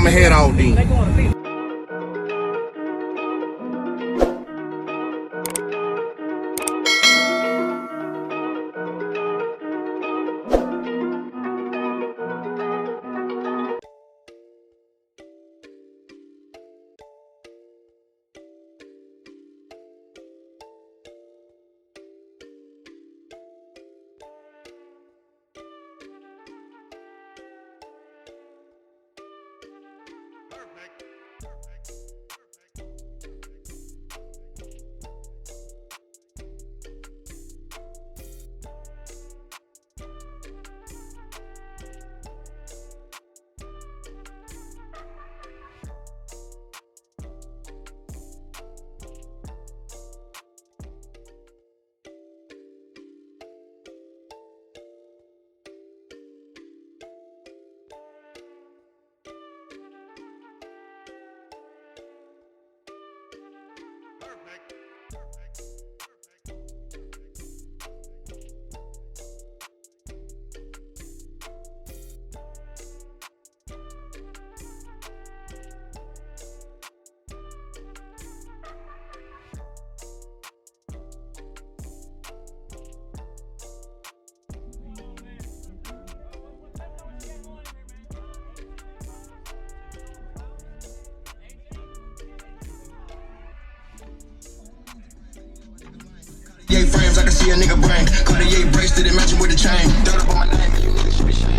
I'ma head out then. Frames, I can see a nigga brain. Cartier bracelet and matching with the chain. Dirt up on my name, and you niggas should be shamed.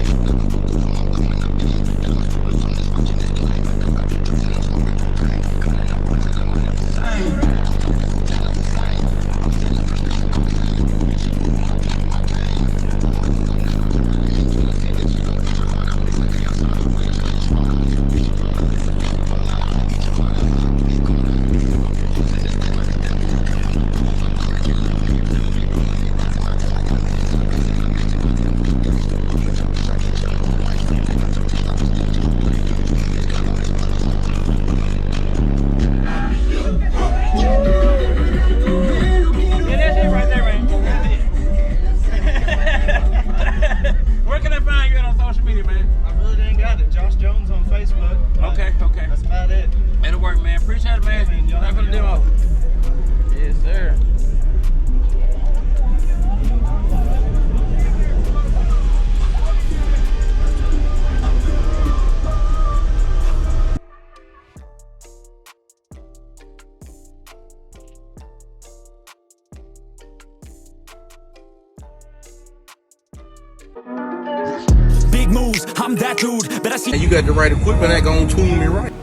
Big moves, I'm that dude. But I see you got the right equipment that gonna tune me right.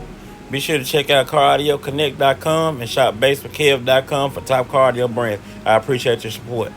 Be sure to check out CarAudioConnect.com and shop BASSWITHKEV.com for top car audio brands. I appreciate your support.